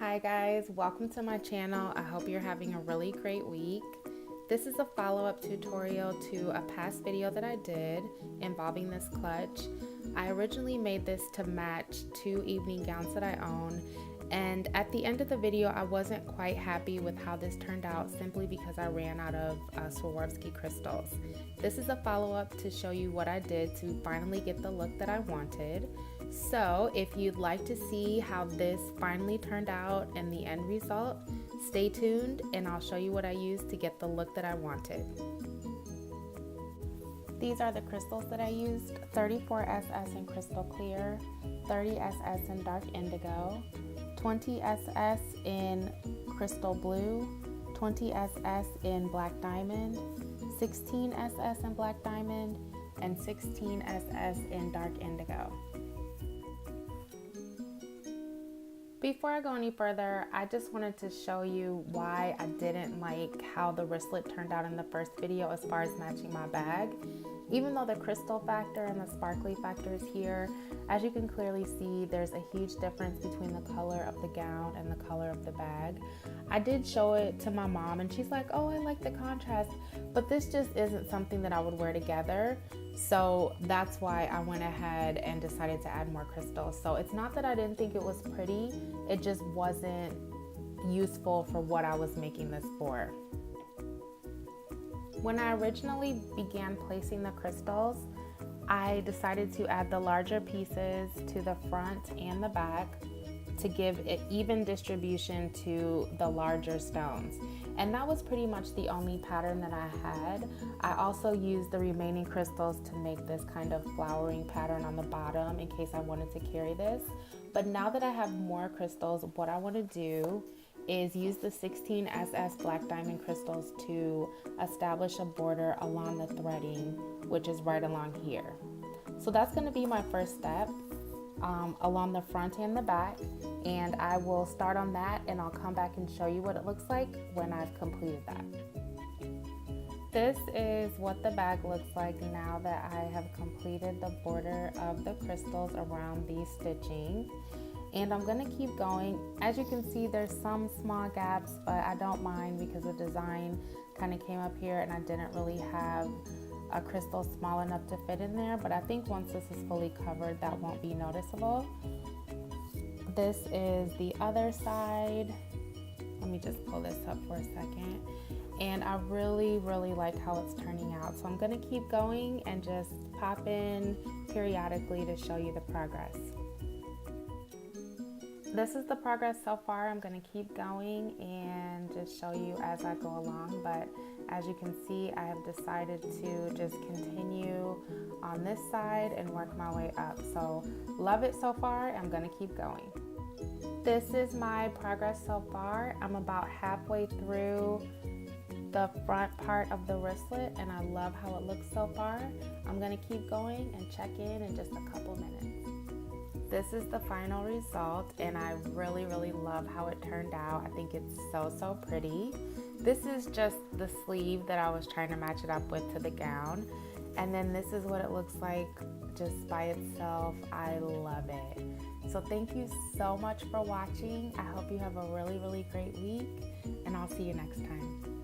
Hi guys, welcome to my channel. I hope you're having a really great week. This is a follow-up tutorial to a past video that I did involving this clutch. I originally made this to match two evening gowns that I own, and at the end of the video I wasn't quite happy with how this turned out simply because I ran out of Swarovski crystals. This is a follow-up to show you what I did to finally get the look that I wanted. So if you'd like to see how this finally turned out and the end result, stay tuned and I'll show you what I used to get the look that I wanted. These are the crystals that I used: 34SS in crystal clear, 30SS in dark indigo, 20SS in crystal blue, 20SS in black diamond, 16SS in black diamond, and 16SS in dark indigo. Before I go any further, I just wanted to show you why I didn't like how the wristlet turned out in the first video as far as matching my bag. Even though the crystal factor and the sparkly factor is here, as you can clearly see, there's a huge difference between the color of the gown and the color of the bag. I did show it to my mom and she's like, oh, I like the contrast, but this just isn't something that I would wear together. So that's why I went ahead and decided to add more crystals. So it's not that I didn't think it was pretty, it just wasn't useful for what I was making this for. When I originally began placing the crystals, I decided to add the larger pieces to the front and the back to give it even distribution to the larger stones. And that was pretty much the only pattern that I had. I also used the remaining crystals to make this kind of flowering pattern on the bottom in case I wanted to carry this. But now that I have more crystals, what I want to do is use the 16SS black diamond crystals to establish a border along the threading, which is right along here. So that's going to be my first step along the front and the back, and I will start on that and I'll come back and show you what it looks like when I've completed that. This is what the bag looks like now that I have completed the border of the crystals around the stitching. And I'm gonna keep going. As you can see, there's some small gaps, but I don't mind because the design kind of came up here and I didn't really have a crystal small enough to fit in there. But I think once this is fully covered, that won't be noticeable. This is the other side. Let me just pull this up for a second. And I really like how it's turning out. So I'm gonna keep going and just pop in periodically to show you the progress. This is the progress so far. I'm going to keep going and just show you as I go along, but as you can see, I have decided to just continue on this side and work my way up. So love it so far. I'm going to keep going. This is my progress so far. I'm about halfway through the front part of the wristlet and I love how it looks so far. I'm going to keep going and check in just a couple minutes. This is the final result and I really love how it turned out. I think it's so pretty. This is just the sleeve that I was trying to match it up with to the gown. And then this is what it looks like just by itself. I love it. So thank you so much for watching. I hope you have a really great week and I'll see you next time.